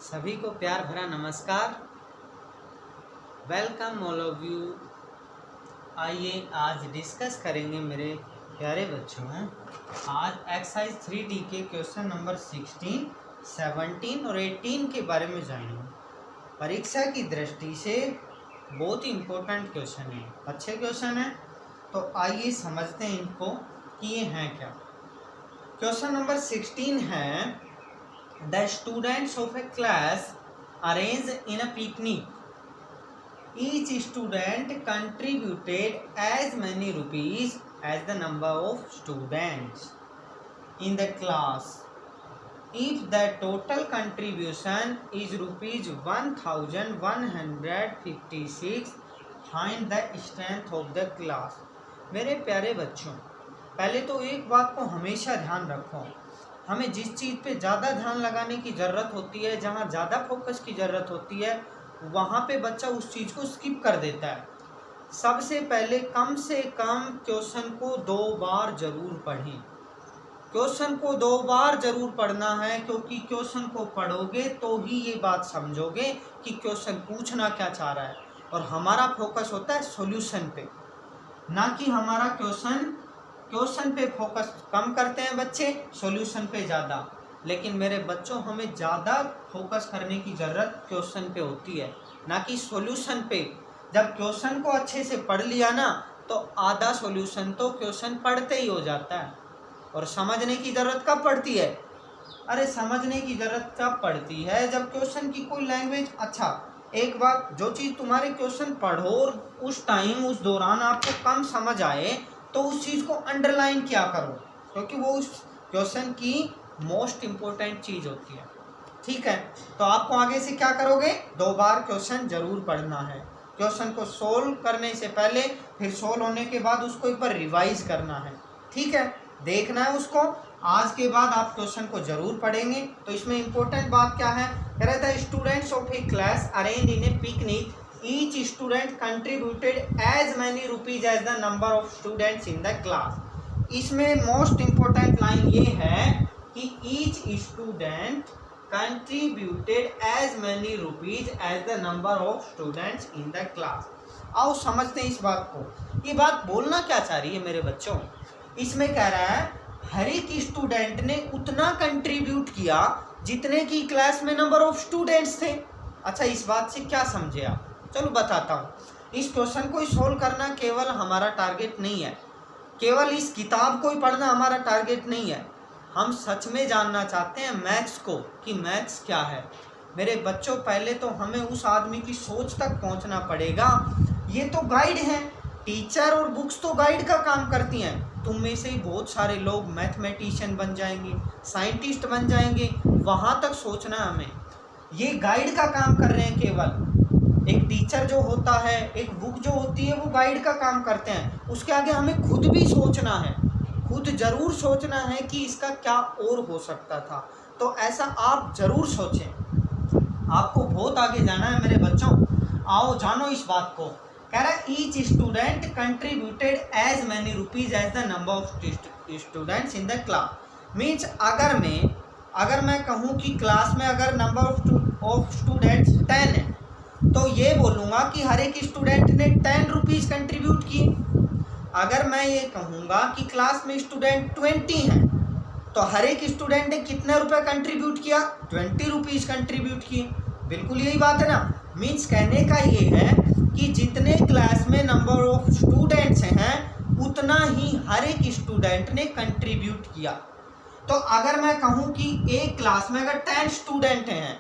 सभी को प्यार भरा नमस्कार। Welcome all of you. आइए आज डिस्कस करेंगे मेरे प्यारे बच्चों आज एक्सरसाइज 3D के क्वेश्चन नंबर 16, 17 और 18 के बारे में जानेंगे। परीक्षा की दृष्टि से बहुत ही इम्पोर्टेंट क्वेश्चन है, अच्छे क्वेश्चन है। तो आइए समझते हैं इनको कि ये हैं क्या। क्वेश्चन नंबर 16 है, The students of a class arranged in a picnic. Each student contributed as many rupees as the number of students in the class. If the total contribution is rupees 1156, find the strength of the class. मेरे प्यारे बच्चों, पहले तो एक बात को हमेशा ध्यान रखो, हमें जिस चीज़ पे ज़्यादा ध्यान लगाने की ज़रूरत होती है, जहाँ ज़्यादा फोकस की ज़रूरत होती है, वहाँ पे बच्चा उस चीज़ को स्किप कर देता है। सबसे पहले कम से कम क्वेश्चन को 2 बार ज़रूर पढ़ें। क्वेश्चन को 2 बार ज़रूर पढ़ना है, क्योंकि क्वेश्चन को पढ़ोगे तो ही ये बात समझोगे कि क्वेश्चन पूछना क्या चाह रहा है। और हमारा फोकस होता है सॉल्यूशन पे, ना कि हमारा क्वेश्चन पे फोकस कम करते हैं बच्चे, सॉल्यूशन पे ज़्यादा। लेकिन मेरे बच्चों, हमें ज़्यादा फोकस करने की ज़रूरत क्वेश्चन पे होती है, ना कि सॉल्यूशन पे। जब क्वेश्चन को अच्छे से पढ़ लिया ना, तो आधा सॉल्यूशन तो क्वेश्चन पढ़ते ही हो जाता है। और समझने की ज़रूरत कब पड़ती है? अरे समझने की ज़रूरत कब पड़ती है? जब क्वेश्चन की कोई लैंग्वेज, अच्छा एक बात, जो चीज़ तुम्हारे क्वेश्चन पढ़ो और उस टाइम उस दौरान आपको कम समझ आए, तो उस चीज़ को अंडरलाइन किया करो, क्योंकि वो उस क्वेश्चन की मोस्ट इम्पोर्टेंट चीज़ होती है। ठीक है, तो आपको आगे से क्या करोगे? 2 बार क्वेश्चन जरूर पढ़ना है। क्वेश्चन को सोल्व करने से पहले, फिर सोल्व होने के बाद उसको एक बार रिवाइज करना है। ठीक है, देखना है उसको। आज के बाद आप क्वेश्चन को जरूर पढ़ेंगे। तो इसमें इम्पोर्टेंट बात क्या है? कह रहा था students of A class arrange in A picnic, each student contributed as many rupees as the number of students in the class. इसमें मोस्ट इम्पोर्टेंट लाइन ये है कि each student contributed as many rupees as the number of students in the class. आओ समझते हैं इस बात को। ये बात बोलना क्या चाह रही है मेरे बच्चों? इसमें कह रहा है हर एक स्टूडेंट ने उतना कंट्रीब्यूट किया जितने की क्लास में नंबर ऑफ स्टूडेंट्स थे। अच्छा, इस बात से क्या समझे आप? चलो बताता हूँ। इस क्वेश्चन को सोल्व करना केवल हमारा टारगेट नहीं है, केवल इस किताब को ही पढ़ना हमारा टारगेट नहीं है। हम सच में जानना चाहते हैं मैथ्स को, कि मैथ्स क्या है। मेरे बच्चों, पहले तो हमें उस आदमी की सोच तक पहुँचना पड़ेगा। ये तो गाइड है, टीचर और बुक्स तो गाइड का काम करती हैं। तुम में से ही बहुत सारे लोग मैथमेटिशियन बन जाएंगे, साइंटिस्ट बन जाएंगे, वहाँ तक सोचना है हमें। ये गाइड का काम कर रहे हैं केवल। एक टीचर जो होता है, एक बुक जो होती है, वो गाइड का काम करते हैं। उसके आगे हमें खुद भी सोचना है, खुद ज़रूर सोचना है कि इसका क्या और हो सकता था। तो ऐसा आप ज़रूर सोचें, आपको बहुत आगे जाना है मेरे बच्चों। आओ जानो इस बात को। कह रहा है each student contributed as many rupees as the number of students in the class. Means अगर मैं कहूँ कि क्लास में अगर नंबर ऑफ स्टूडेंट्स 10 है, तो ये बोलूँगा कि हर एक स्टूडेंट ने 10 रुपीज़ कंट्रीब्यूट किए। अगर मैं ये कहूँगा कि क्लास में स्टूडेंट 20 हैं, तो हर एक स्टूडेंट ने कितने रुपए कंट्रीब्यूट किया? 20 रुपीज़ कंट्रीब्यूट किए। बिल्कुल यही बात है ना। मीन्स कहने का ये है कि जितने क्लास में नंबर ऑफ स्टूडेंट्स हैं, उतना ही हर एक स्टूडेंट ने कंट्रीब्यूट किया। तो अगर मैं कहूँ कि एक क्लास में अगर 10 स्टूडेंट हैं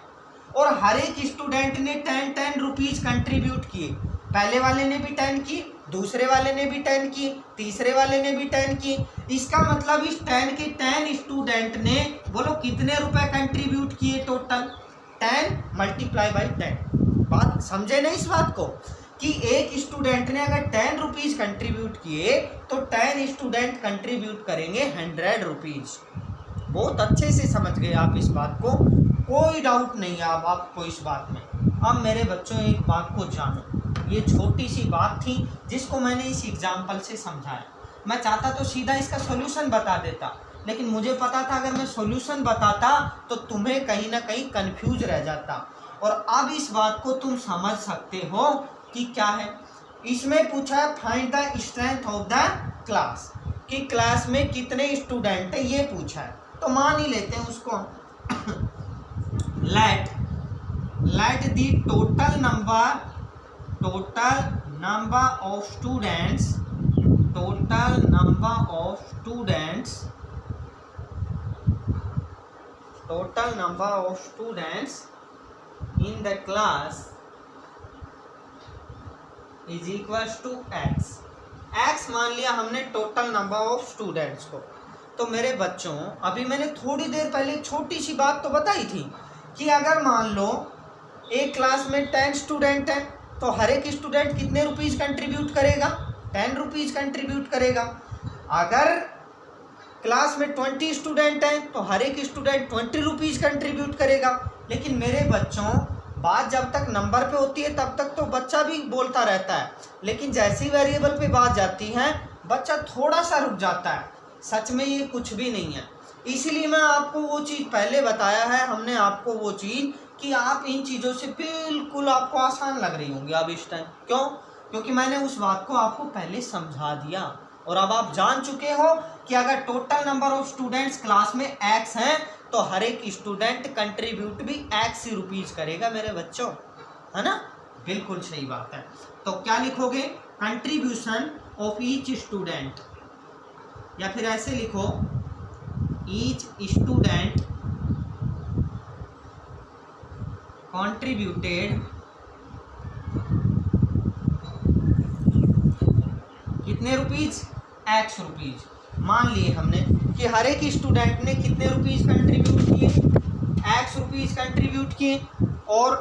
और हर एक स्टूडेंट ने 10 रुपीज़ कंट्रीब्यूट किए, पहले वाले ने भी 10 की, दूसरे वाले ने भी 10 की, तीसरे वाले ने भी 10 की, इसका मतलब इस 10 के 10 स्टूडेंट ने, बोलो कितने रुपए कंट्रीब्यूट किए टोटल? 10 multiply by 10। बात समझे ना इस बात को, कि एक स्टूडेंट ने अगर 10 रुपीज़ कंट्रीब्यूट किए, तो 10 स्टूडेंट कंट्रीब्यूट करेंगे 100 रुपीज़। बहुत अच्छे से समझ गए आप इस बात को, कोई डाउट नहीं है अब आपको इस बात में। अब मेरे बच्चों, एक बात को जानो, ये छोटी सी बात थी जिसको मैंने इस एग्जाम्पल से समझाया। मैं चाहता तो सीधा इसका सॉल्यूशन बता देता, लेकिन मुझे पता था अगर मैं सॉल्यूशन बताता तो तुम्हें कहीं ना कहीं कंफ्यूज रह जाता। और अब इस बात को तुम समझ सकते हो कि क्या है। इसमें पूछा है find the strength of the class, कि क्लास में कितने स्टूडेंट है ये पूछा है। तो मान ही लेते हैं उसको let the total number of students in the class is equals to x। x मान लिया हमने टोटल नंबर ऑफ स्टूडेंट्स को। तो मेरे बच्चों अभी मैंने थोड़ी देर पहले छोटी सी बात तो बताई थी कि अगर मान लो एक क्लास में 10 स्टूडेंट हैं तो हर एक स्टूडेंट कितने रुपीज़ कंट्रीब्यूट करेगा, 10 रुपीज़ कंट्रीब्यूट करेगा। अगर क्लास में 20 स्टूडेंट हैं तो हर एक स्टूडेंट 20 रुपीज़ कंट्रीब्यूट करेगा। लेकिन मेरे बच्चों बात जब तक नंबर पे होती है तब तक तो बच्चा भी बोलता रहता है, लेकिन जैसी वेरिएबल पे बात जाती है बच्चा थोड़ा सा रुक जाता है। सच में ये कुछ भी नहीं है। इसीलिए मैं आपको वो चीज़ पहले बताया है, हमने आपको वो चीज़ कि आप इन चीज़ों से बिल्कुल आपको आसान लग रही होंगी अब इस टाइम। क्यों? क्योंकि मैंने उस बात को आपको पहले समझा दिया और अब आप जान चुके हो कि अगर total number of students class में x हैं तो हर एक स्टूडेंट कंट्रीब्यूट भी x ही रुपीज़ करेगा मेरे बच्चों, है ना। बिल्कुल सही बात है। तो क्या लिखोगे, कंट्रीब्यूशन ऑफ ईच स्टूडेंट, या फिर ऐसे लिखो ईच स्टूडेंट कंट्रीब्यूटेड कितने रुपीज़, x रुपीज़। मान लिए हमने कि हर एक स्टूडेंट ने कितने रुपीज़ कंट्रीब्यूट किए, x रुपीज़ कंट्रीब्यूट किए, और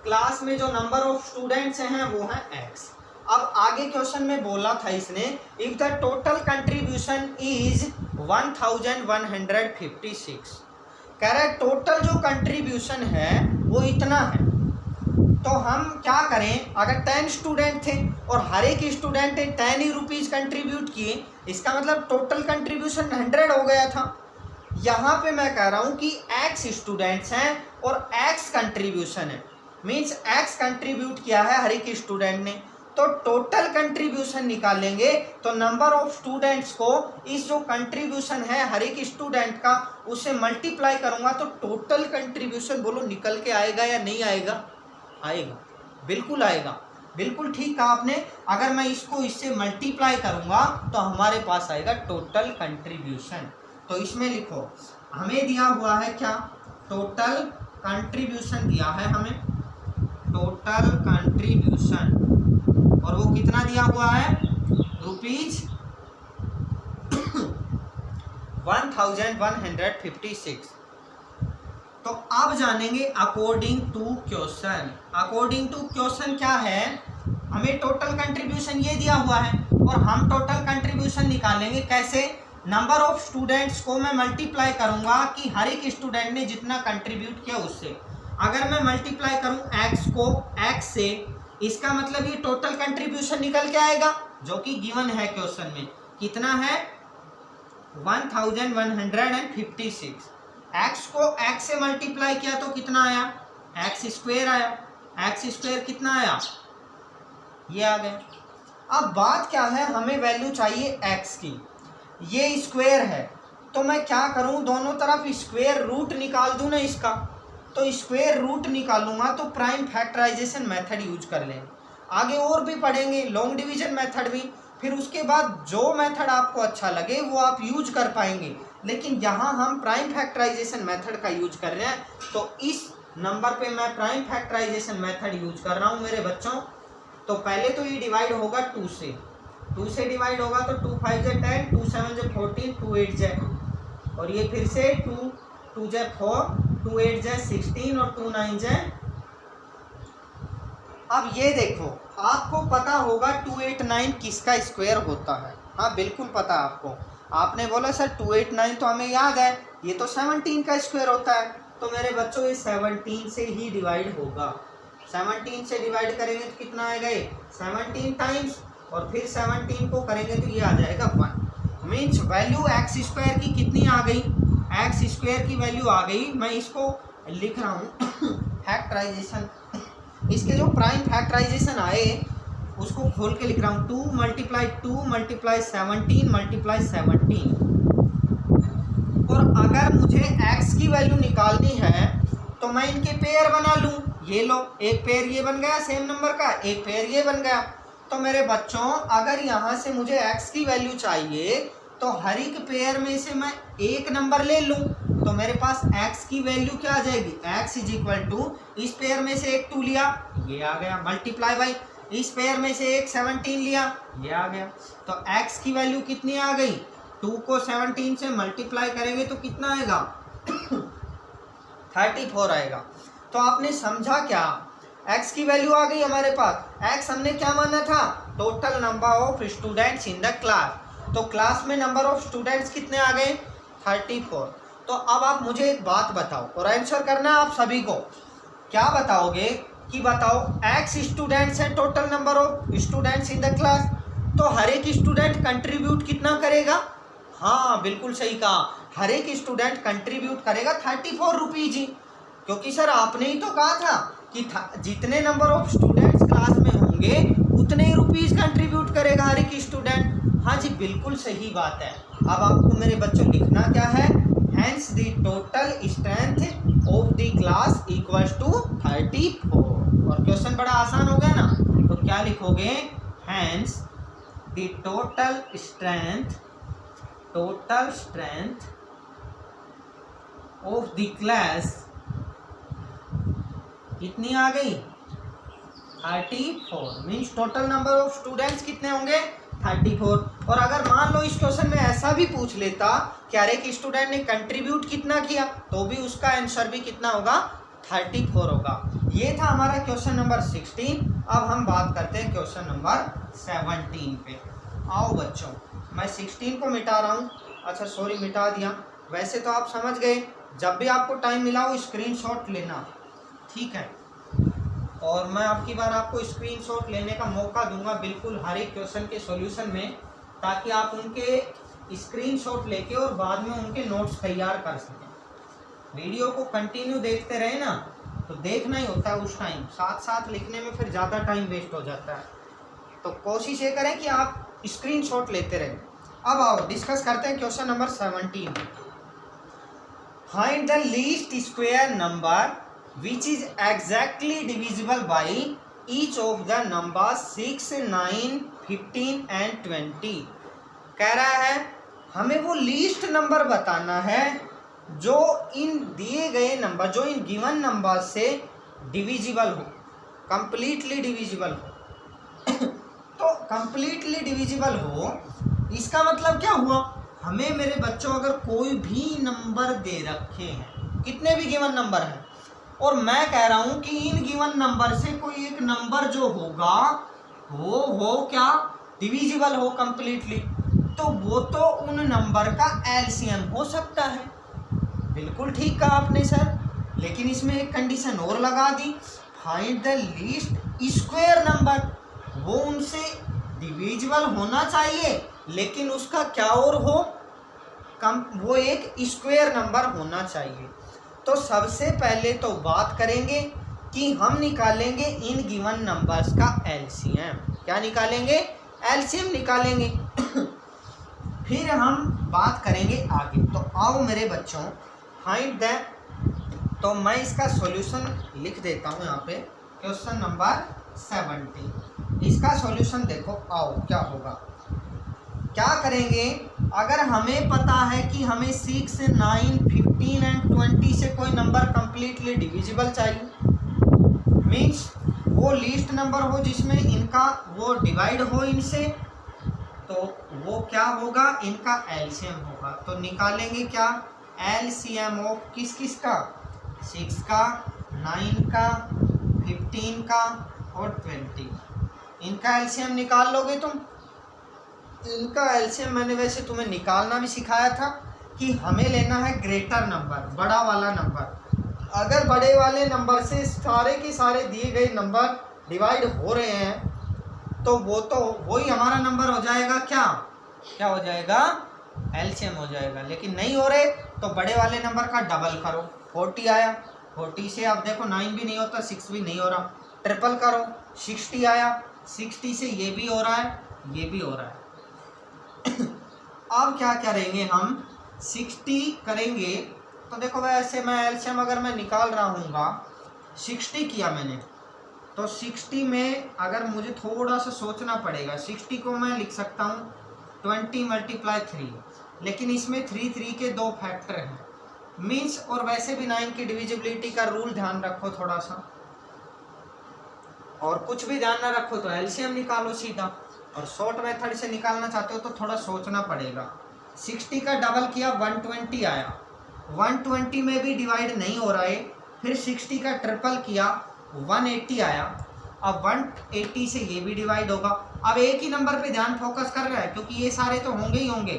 क्लास में जो नंबर ऑफ स्टूडेंट्स हैं वो हैं x। अब आगे क्वेश्चन में बोला था इसने if the total contribution is 1156, कह रहा है टोटल जो कंट्रीब्यूशन है वो इतना है। तो हम क्या करें, अगर 10 स्टूडेंट थे और हर एक स्टूडेंट ने 10 ही रुपीज़ कंट्रीब्यूट किए, इसका मतलब टोटल कंट्रीब्यूशन 100 हो गया था। यहाँ पे मैं कह रहा हूँ कि x स्टूडेंट्स हैं और x कंट्रीब्यूशन है, मीन्स x कंट्रीब्यूट किया है हर एक स्टूडेंट ने। तो टोटल कंट्रीब्यूशन निकालेंगे तो नंबर ऑफ स्टूडेंट्स को इस जो कंट्रीब्यूशन है हर एक स्टूडेंट का उससे मल्टीप्लाई करूँगा तो टोटल कंट्रीब्यूशन बोलो निकल के आएगा या नहीं आएगा, आएगा, बिल्कुल आएगा। बिल्कुल ठीक कहा आपने। अगर मैं इसको इससे मल्टीप्लाई करूंगा तो हमारे पास आएगा टोटल कंट्रीब्यूशन। तो इसमें लिखो हमें दिया हुआ है क्या, टोटल कंट्रीब्यूशन दिया है हमें, टोटल कंट्रीब्यूशन, और वो कितना दिया हुआ है, रुपीज 1156। तो अब जानेंगे according to question. According to question क्या है, हमें टोटल कंट्रीब्यूशन ये दिया हुआ है और हम टोटल कंट्रीब्यूशन निकालेंगे कैसे, नंबर ऑफ स्टूडेंट्स को मैं मल्टीप्लाई करूंगा कि हर एक स्टूडेंट ने जितना कंट्रीब्यूट किया उससे। अगर मैं मल्टीप्लाई करूं x को x से, इसका मतलब ये टोटल कंट्रीब्यूशन निकल के आएगा जो कि गिवन है क्वेश्चन में, कितना है 1156। x को x से मल्टीप्लाई किया तो कितना आया, x स्क्वायर आया। x स्क्वायर कितना आया, ये आ गया। अब बात क्या है, हमें वैल्यू चाहिए x की, ये स्क्वायर है तो मैं क्या करूं, दोनों तरफ स्क्वायर रूट निकाल दूं ना इसका। तो स्क्वायर रूट निकालूंगा तो प्राइम फैक्टराइजेशन मेथड यूज कर लें। आगे और भी पढ़ेंगे, लॉन्ग डिवीजन मेथड भी, फिर उसके बाद जो मेथड आपको अच्छा लगे वो आप यूज कर पाएंगे। लेकिन यहाँ हम प्राइम फैक्टराइजेशन मेथड का यूज कर रहे हैं, तो इस नंबर पे मैं प्राइम फैक्टराइजेशन मेथड यूज कर रहा हूँ मेरे बच्चों। तो पहले तो ये डिवाइड होगा 2 से, 2 से डिवाइड होगा तो 2 5 से 10, 2 7 से 14, 2 8 से, और ये फिर से 2 2 से 4, 2 8 से 16 और 2 9 से। अब ये देखो, आपको पता होगा 289 किसका स्क्वायर होता है, हाँ बिल्कुल पता है आपको। आपने बोला सर 289 तो हमें याद है, ये तो 17 का स्क्वायर होता है। तो मेरे बच्चों ये 17 से ही डिवाइड होगा। 17 से डिवाइड करेंगे तो कितना आएगा, ये 17 टाइम्स, और फिर 17 को करेंगे तो ये आ जाएगा 1। मीन्स वैल्यू एक्स स्क्वायर की कितनी आ गई, एक्स स्क्वायर की वैल्यू आ गई। मैं इसको लिख रहा हूँ फैक्टराइजेशन, इसके जो प्राइम फैक्टराइजेशन आए उसको खोल के लिख रहा हूँ। 2 × 17 और अगर मुझे x की वैल्यू निकालनी है तो मैं इनके पेयर बना लूँ। ये लो, एक पेयर ये बन गया सेम नंबर का, एक पेयर ये बन गया। तो मेरे बच्चों अगर यहाँ से मुझे x की वैल्यू चाहिए तो हर एक पेयर में से मैं एक नंबर ले लूँ, तो मेरे पास x की वैल्यू क्या आ जाएगी, x = इस पेयर में से एक 2 लिया, ये आ गया, मल्टीप्लाई बाई इस पेयर में से एक 17 लिया, ये आ गया। तो x की वैल्यू कितनी आ गई, 2 को 17 से मल्टीप्लाई करेंगे तो कितना आएगा 34 आएगा। तो आपने समझा क्या, x की वैल्यू आ गई हमारे पास। x हमने क्या माना था, total number of students in the class. तो क्लास में नंबर ऑफ स्टूडेंट्स कितने आ गए 34। तो अब आप मुझे एक बात बताओ और आंसर करना आप सभी को। क्या बताओगे कि बताओ x स्टूडेंट्स है total number of students in the class, तो हर एक स्टूडेंट कंट्रीब्यूट कितना करेगा, हाँ बिल्कुल सही कहा, हर एक स्टूडेंट कंट्रीब्यूट करेगा 34 रुपीज ही। क्योंकि सर आपने ही तो कहा था कि जितने नंबर ऑफ स्टूडेंट्स क्लास में होंगे उतने ही रुपीज कंट्रीब्यूट करेगा हर एक स्टूडेंट। हाँ जी बिल्कुल सही बात है। अब आपको मेरे बच्चों लिखना क्या है, hence the total strength of the class equals to 34। और क्वेश्चन बड़ा आसान हो गया ना, तो क्या लिखोगे, hence the total strength of the class कितनी आ गई 34, means total number of students कितने होंगे 34। और अगर मान लो इस क्वेश्चन में ऐसा भी पूछ लेता कि हर एक स्टूडेंट ने कंट्रीब्यूट कितना किया, तो भी उसका आंसर भी कितना होगा 34 होगा। ये था हमारा क्वेश्चन नंबर 16। अब हम बात करते हैं क्वेश्चन नंबर 17 पे। आओ बच्चों, मैं 16 को मिटा रहा हूँ, अच्छा सॉरी मिटा दिया। वैसे तो आप समझ गए, जब भी आपको टाइम मिला हो स्क्रीनशॉट लेना, ठीक है। और मैं अब की बार आपको स्क्रीनशॉट लेने का मौका दूंगा बिल्कुल हर एक क्वेश्चन के सॉल्यूशन में, ताकि आप उनके स्क्रीनशॉट लेके और बाद में उनके नोट्स तैयार कर सकें। वीडियो को कंटिन्यू देखते रहे ना, तो देखना ही होता है उस टाइम, साथ साथ लिखने में फिर ज़्यादा टाइम वेस्ट हो जाता है। तो कोशिश ये करें कि आप स्क्रीनशॉट लेते रहें। अब आओ डिस्कस करते हैं question number 17। Find the least square number which is exactly divisible by each of the numbers 6, 9, 15 and 20। कह रहा है हमें वो लीस्ट नंबर बताना है जो इन दिए गए नंबर, जो इन गिवन नंबर से डिविजिबल हो, कंप्लीटली डिविजिबल हो। तो कंप्लीटली डिविजिबल हो इसका मतलब क्या हुआ, हमें मेरे बच्चों अगर कोई भी नंबर दे रखे हैं, कितने भी गिवन नंबर हैं, और मैं कह रहा हूं कि इन गिवन नंबर से कोई एक नंबर जो होगा हो क्या डिविजिबल हो कंप्लीटली, तो वो तो उन नंबर का एलसीएम हो सकता है। बिल्कुल ठीक कहा आपने सर, लेकिन इसमें एक कंडीशन और लगा दी, find the least square number. वो उनसे डिविजिबल होना चाहिए, लेकिन उसका क्या और हो, वो एक स्क्वायर नंबर होना चाहिए। तो सबसे पहले तो बात करेंगे कि हम निकालेंगे इन गिवन नंबर्स का एलसीएम। क्या निकालेंगे, एलसीएम निकालेंगे। फिर हम बात करेंगे आगे। तो आओ मेरे बच्चों फाइंड द, तो मैं इसका सॉल्यूशन लिख देता हूँ यहाँ पे, क्वेश्चन नंबर 17। इसका सॉल्यूशन देखो, आओ क्या होगा, क्या करेंगे, अगर हमें पता है कि हमें 6, 9, 15 एंड 20 से कोई नंबर कंप्लीटली डिविजिबल चाहिए, मीन्स वो लीस्ट नंबर हो जिसमें इनका वो डिवाइड हो इनसे, तो वो क्या होगा, इनका एलसीएम होगा। तो निकालेंगे क्या, एलसीएम ऑफ किस किस का, 6 का, 9 का, 15 का और 20। इनका एलसीएम निकाल लोगे तुम। इनका एलसीएम मैंने वैसे तुम्हें निकालना भी सिखाया था कि हमें लेना है ग्रेटर नंबर, बड़ा वाला नंबर। अगर बड़े वाले नंबर से सारे के सारे दिए गए नंबर डिवाइड हो रहे हैं तो वो तो वही हमारा नंबर हो जाएगा, क्या हो जाएगा एलसीएम हो जाएगा। लेकिन नहीं हो रहे तो बड़े वाले नंबर का डबल करो। 40 आया, 40 से अब देखो 9 भी नहीं होता, 6 भी नहीं हो रहा, ट्रिपल करो। 60 आया, 60 से ये भी हो रहा है, ये भी हो रहा है। अब क्या करेंगे हम, 60 करेंगे तो देखो वैसे मैं एलसीएम अगर मैं निकाल रहा हूँगा, 60 किया मैंने तो 60 में अगर मुझे थोड़ा सा सोचना पड़ेगा, 60 को मैं लिख सकता हूँ 20 × 3, लेकिन इसमें 3 के 2 फैक्टर हैं मीन्स, और वैसे भी 9 की डिविजिबिलिटी का रूल ध्यान रखो थोड़ा सा, और कुछ भी ध्यान ना रखो तो एलसीएम निकालो सीधा, और शॉर्ट मेथड से निकालना चाहते हो तो थोड़ा सोचना पड़ेगा। 60 का डबल किया 120 आया, 120 में भी डिवाइड नहीं हो रहा है, फिर 60 का ट्रिपल किया 180 आया, अब 180 से ये भी डिवाइड होगा। अब एक ही नंबर पे ध्यान फोकस कर रहा है क्योंकि ये सारे तो होंगे ही होंगे,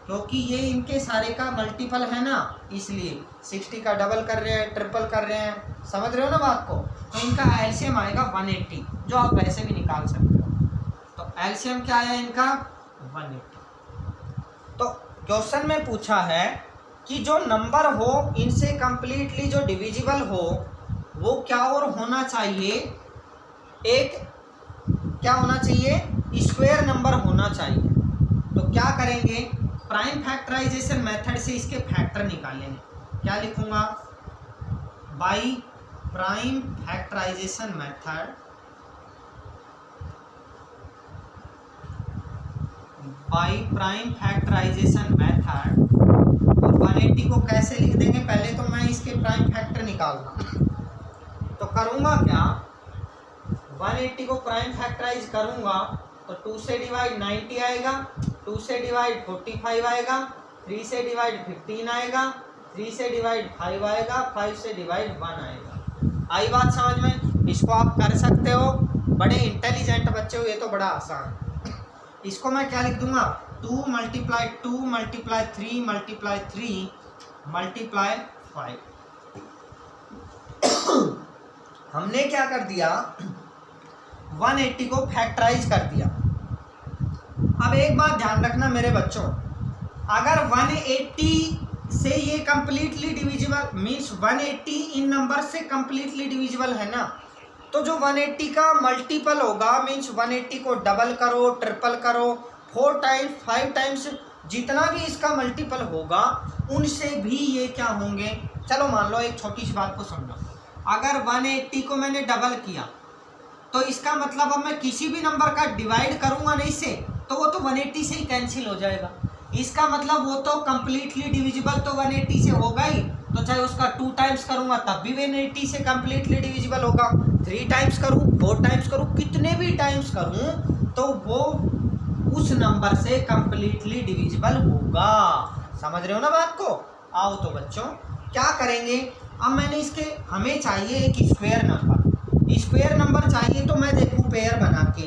क्योंकि ये इनके सारे का मल्टीपल है ना, इसलिए 60 का डबल कर रहे हैं, ट्रिपल कर रहे हैं, समझ रहे हो ना बात को। तो इनका एलसीएम आएगा 180, जो आप वैसे भी निकाल सकते हो। तो एलसीएम क्या आया इनका 180। तो क्वेश्चन में पूछा है कि जो नंबर हो इनसे कंप्लीटली जो डिविजिबल हो वो क्या और होना चाहिए, एक क्या होना चाहिए, स्क्वायर नंबर होना चाहिए। तो क्या करेंगे, प्राइम फैक्टराइजेशन मेथड से इसके फैक्टर निकालेंगे। क्या लिखूंगा, by prime factorization method, by prime factorization method. और 180 को कैसे लिख देंगे, पहले तो मैं इसके प्राइम फैक्टर निकालना, तो करूंगा क्या, 180 को प्राइम फैक्टराइज करूंगा तो 2 से डिवाइड 90 आएगा, 2 से डिवाइड 45 आएगा, 3 से डिवाइड 15 आएगा, 3 से डिवाइड 5 आएगा, 5 से डिवाइड 1 आएगा। आई बात समझ में, इसको आप कर सकते हो, बड़े इंटेलिजेंट बच्चे हो, ये तो बड़ा आसान। इसको मैं क्या लिख दूंगा, 2 × 2 × 3 × 3 × 5। हमने क्या कर दिया, 180 को फैक्टराइज कर दिया। अब एक बात ध्यान रखना मेरे बच्चों, अगर 180 से ये कंप्लीटली डिविजिबल मीन्स 180 इन नंबर से कंप्लीटली डिविजिबल है ना, तो जो 180 का मल्टीपल होगा मीन्स 180 को डबल करो, ट्रिपल करो, 4 टाइम्स 5 टाइम्स, जितना भी इसका मल्टीपल होगा उनसे भी ये क्या होंगे। चलो मान लो एक छोटी सी बात को समझो, अगर 180 को मैंने डबल किया तो इसका मतलब अब मैं किसी भी नंबर का डिवाइड करूंगा नहीं से, तो वो तो 180 से ही कैंसिल हो जाएगा। इसका मतलब वो तो कंप्लीटली डिविजिबल तो 180 से होगा ही, तो चाहे उसका 2 टाइम्स करूंगा तब भी 180 से कंप्लीटली डिविजिबल होगा, 3 टाइम्स करूं, 4 टाइम्स करूं, कितने भी टाइम्स करूं तो वो उस नंबर से कंप्लीटली डिविजिबल होगा। समझ रहे हो ना बात को। आओ तो बच्चों क्या करेंगे, अब मैंने इसके, हमें चाहिए एक स्क्वायर नंबर, स्क्वायर नंबर चाहिए तो मैं देखूं पेयर बना के,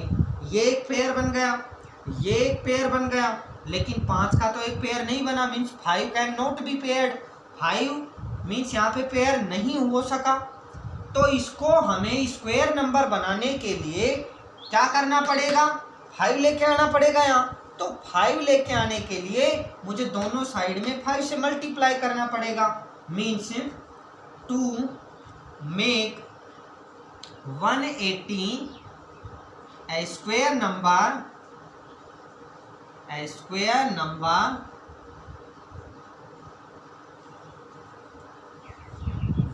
ये एक पेयर बन गया, ये एक पेयर बन गया, लेकिन 5 का तो एक पेयर नहीं बना, means 5 can not be paired, 5 means यहाँ पे पेयर नहीं हो सका। तो इसको हमें स्क्वायर नंबर बनाने के लिए क्या करना पड़ेगा, 5 लेके आना पड़ेगा यहाँ। तो 5 लेके आने के लिए मुझे दोनों साइड में 5 से मल्टीप्लाई करना पड़ेगा, means to make 180 a square number,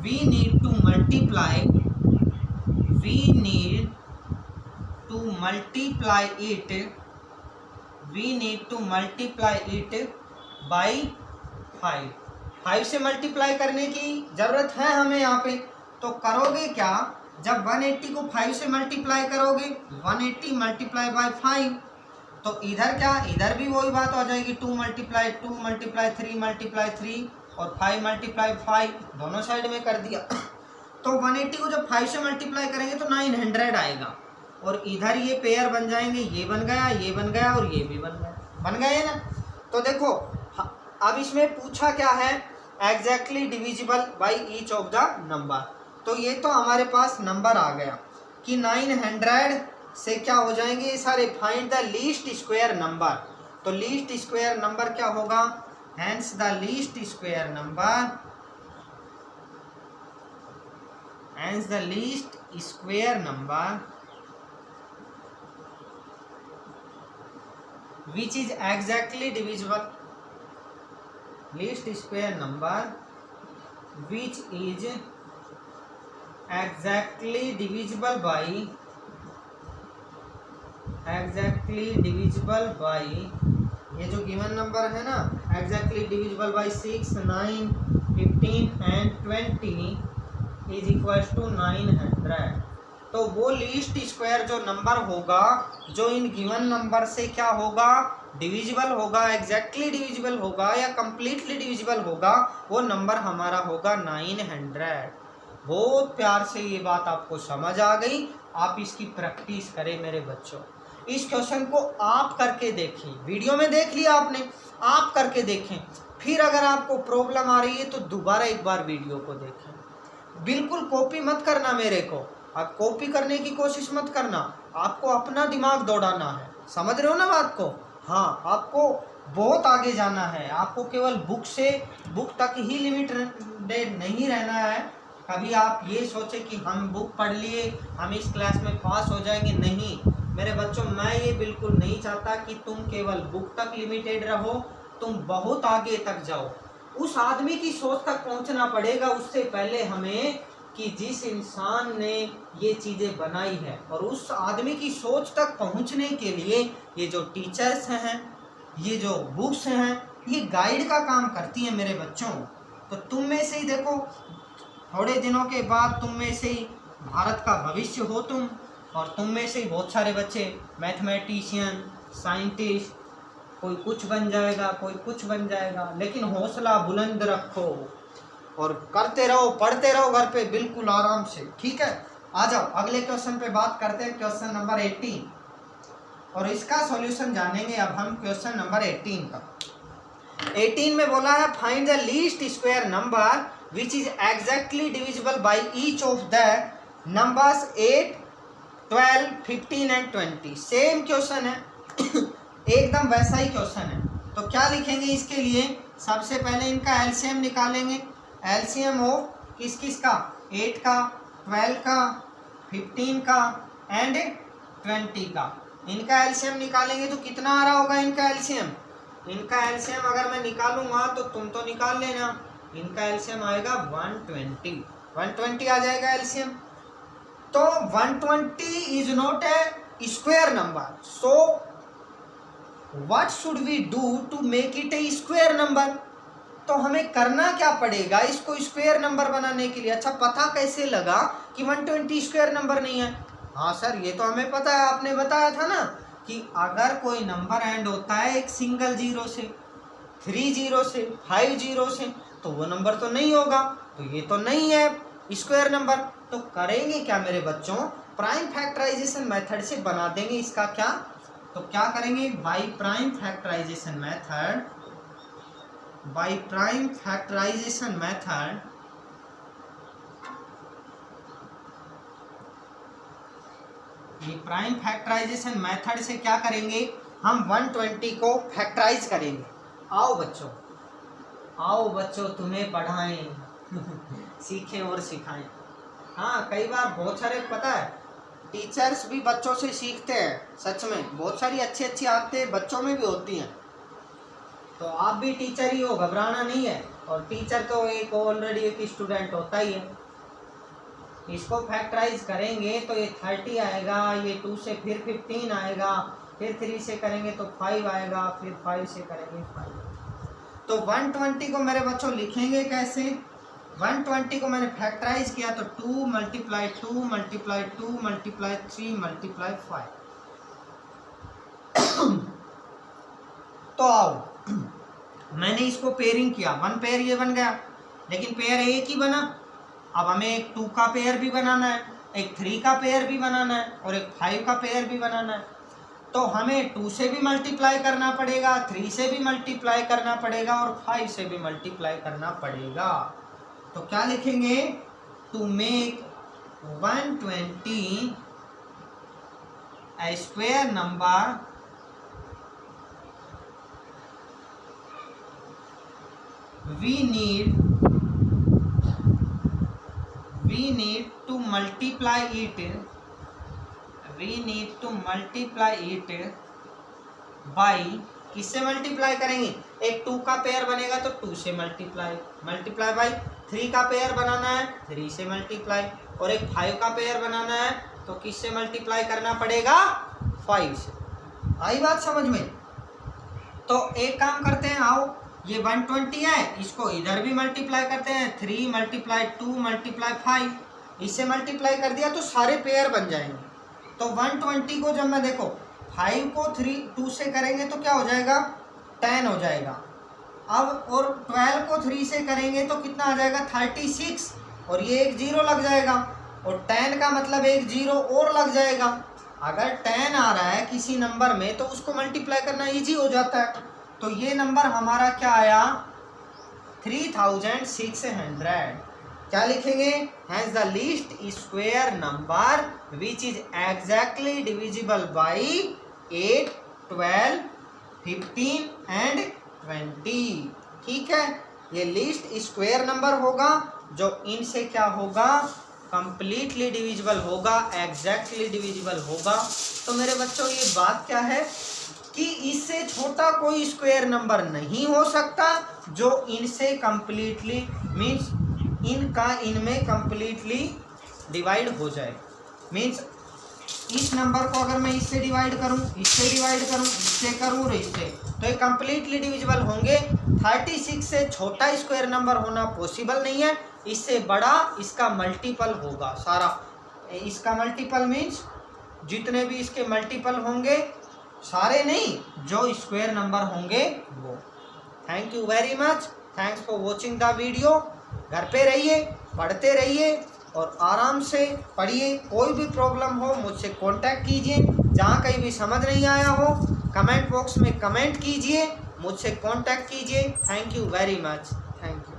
we need to multiply it by 5। 5 से मल्टीप्लाई करने की जरूरत है हमें यहाँ पे। तो करोगे क्या, जब 180 को 5 से मल्टीप्लाई करोगे, 180 मल्टीप्लाई बाय 5, तो इधर क्या, इधर भी वही बात हो जाएगी, 2 × 2 × 3 × 3 और 5 × 5, दोनों साइड में कर दिया। तो 180 को जब 5 से मल्टीप्लाई करेंगे तो 900 आएगा, और इधर ये पेयर बन जाएंगे, ये बन गया, ये बन गया और ये भी बन गए ना। तो देखो अब इसमें पूछा क्या है, exactly divisible by each of the number. तो ये तो हमारे पास नंबर आ गया कि 900 से क्या हो जाएंगे ये सारे, find the least square number. तो लीस्ट स्क्वायर नंबर क्या होगा? Hence the least square number, hence the least square number which is exactly divisible, least square number which is exactly divisible by, exactly divisible by, ये जो given number है ना exactly divisible by 6, 9, 15 and 20 is equals to 900। तो वो least square जो number होगा जो in given number से क्या होगा? डिविजिबल होगा, एग्जैक्टली डिविजिबल होगा या कंप्लीटली डिविजिबल होगा, वो नंबर हमारा होगा 900। बहुत प्यार से ये बात आपको समझ आ गई। आप इसकी प्रैक्टिस करें मेरे बच्चों। इस क्वेश्चन को आप करके देखें, वीडियो में देख लिया आपने, आप करके देखें, फिर अगर आपको प्रॉब्लम आ रही है तो दोबारा एक बार वीडियो को देखें। बिल्कुल कॉपी मत करना मेरे को, आप कॉपी करने की कोशिश मत करना, आपको अपना दिमाग दौड़ाना है। समझ रहे हो ना बात को? हाँ, आपको बहुत आगे जाना है, आपको केवल बुक से बुक तक ही लिमिटेड नहीं रहना है। कभी आप ये सोचे कि हम बुक पढ़ लिए, हम इस क्लास में पास हो जाएंगे, नहीं मेरे बच्चों, मैं ये बिल्कुल नहीं चाहता कि तुम केवल बुक तक लिमिटेड रहो, तुम बहुत आगे तक जाओ। उस आदमी की सोच तक पहुंचना पड़ेगा उससे पहले हमें, कि जिस इंसान ने ये चीज़ें बनाई है, और उस आदमी की सोच तक पहुंचने के लिए ये जो टीचर्स हैं, ये जो बुक्स हैं, ये गाइड का काम करती हैं मेरे बच्चों। तो तुम में से ही देखो, थोड़े दिनों के बाद तुम में से ही भारत का भविष्य हो तुम, और तुम में से ही बहुत सारे बच्चे मैथमेटिशियन, साइंटिस्ट, कोई कुछ बन जाएगा, कोई कुछ बन जाएगा। लेकिन हौसला बुलंद रखो और करते रहो, पढ़ते रहो घर पे बिल्कुल आराम से, ठीक है। आ जाओ अगले क्वेश्चन पे बात करते हैं, क्वेश्चन नंबर 18, और इसका सॉल्यूशन जानेंगे अब हम क्वेश्चन नंबर 18 का। 18 में बोला है find the least square number which is exactly divisible by each of the numbers 8, 12, 15 and 20। Same question है एकदम वैसा ही क्वेश्चन है। तो क्या लिखेंगे इसके लिए? सबसे पहले इनका एलसीएम निकालेंगे। एलसीएम ऑफ किस किस का? 8 का, 12 का, 15 का एंड 20 का। इनका एलसीएम निकालेंगे तो कितना आ रहा होगा इनका एलसीएम? इनका एलसीएम अगर मैं निकालूंगा तो तुम तो निकाल लेना, इनका एलसीएम आएगा 120, 120 आ जाएगा एलसीएम। तो 120 is not a square number, so what should we do to make it a square number? तो हमें करना क्या पड़ेगा इसको स्क्वायर नंबर बनाने के लिए? अच्छा, पता कैसे लगा कि 120 स्क्वायर नंबर नहीं है? हाँ सर, ये तो हमें पता है, आपने बताया था ना कि अगर कोई नंबर एंड होता है एक सिंगल जीरो से, 3 जीरो से, 5 जीरो से, तो वो नंबर तो नहीं होगा, तो ये तो नहीं है स्क्वायर नंबर। तो करेंगे क्या मेरे बच्चों? प्राइम फैक्टराइजेशन मेथड से बना देंगे इसका क्या? तो क्या करेंगे? By prime factorization method, by prime factorization method ये प्राइम फैक्टराइजेशन मेथड से क्या करेंगे? हम 120 को फैक्टराइज करेंगे। आओ बच्चों, आओ बच्चों, तुम्हें पढ़ाएं सीखें और सिखाएं। हाँ, कई बार बहुत सारे पता है टीचर्स भी बच्चों से सीखते हैं, सच में बहुत सारी अच्छी अच्छी आदतें बच्चों में भी होती हैं। तो आप भी टीचर ही हो, घबराना नहीं है। और टीचर तो एक ऑलरेडी एक स्टूडेंट होता ही है। इसको फैक्टराइज करेंगे तो ये 30 आएगा, ये 2 से फिर 15 आएगा, फिर 3 से करेंगे तो 5 आएगा, फिर 5 से करेंगे 5। तो 120 को मेरे बच्चों लिखेंगे कैसे? 120 को मैंने फैक्टराइज किया तो 2 मल्टीप्लाई 2 मल्टीप्लाई 2 मल्टीप्लाई 3 मल्टीप्लाई 5। तो आओ मैंने इसको पेयरिंग किया, 1 पेयर ये बन गया, लेकिन पेयर एक ही बना। अब हमें एक 2 का पेयर भी बनाना है, एक 3 का पेयर भी बनाना है और एक 5 का पेयर भी बनाना है। तो हमें 2 से भी मल्टीप्लाई करना पड़ेगा, 3 से भी मल्टीप्लाई करना पड़ेगा और 5 से भी मल्टीप्लाई करना pड़ेगा। तो क्या लिखेंगे? To make 120 a square number, we need to multiply it by, किससे मल्टीप्लाई करेंगे? एक 2 का पेयर बनेगा तो 2 से मल्टीप्लाई बाई 3 का पेयर बनाना है 3 से मल्टीप्लाई, और एक 5 का पेयर बनाना है तो किससे मल्टीप्लाई करना पड़ेगा? 5 से। आई बात समझ में? तो एक काम करते हैं, आओ ये 120 है, इसको इधर भी मल्टीप्लाई करते हैं, 3 मल्टीप्लाई 2 मल्टीप्लाई 5, इससे मल्टीप्लाई कर दिया तो सारे पेयर बन जाएंगे। तो 120 को जब मैं देखो 5 को 2 से करेंगे तो क्या हो जाएगा? 10 हो जाएगा। अब और 12 को 3 से करेंगे तो कितना आ जाएगा? 36, और ये एक 0 लग जाएगा, और 10 का मतलब एक 0 और लग जाएगा। अगर 10 आ रहा है किसी नंबर में तो उसको मल्टीप्लाई करना इजी हो जाता है। तो ये नंबर हमारा क्या आया? 3600। क्या लिखेंगे? Has the least square number which is exactly divisible by 8, 12, 15 and 20। ठीक है, ये लीस्ट स्क्वायर नंबर होगा जो इनसे क्या होगा? कंप्लीटली डिविजिबल होगा, एग्जैक्टली डिविजिबल होगा। तो मेरे बच्चों ये बात क्या है कि इससे छोटा कोई स्क्वायर नंबर नहीं हो सकता जो इनसे कंप्लीटली मीन्स इनमें कंप्लीटली डिवाइड हो जाए। मीन्स इस नंबर को अगर मैं इससे डिवाइड करूं, इससे डिवाइड करूं, इससे करूं और इससे, तो ये कंप्लीटली डिविजिबल होंगे। 36 से छोटा स्क्वायर नंबर होना पॉसिबल नहीं है, इससे बड़ा इसका मल्टीपल होगा सारा। इसका मल्टीपल मीन्स जितने भी इसके मल्टीपल होंगे, सारे नहीं, जो स्क्वायर नंबर होंगे वो। Thank you very much, thanks for watching the video. घर पे रहिए, पढ़ते रहिए और आराम से पढ़िए। कोई भी प्रॉब्लम हो मुझसे कांटेक्ट कीजिए। जहाँ कहीं भी समझ नहीं आया हो कमेंट बॉक्स में कमेंट कीजिए, मुझसे कांटेक्ट कीजिए। Thank you very much, thank you.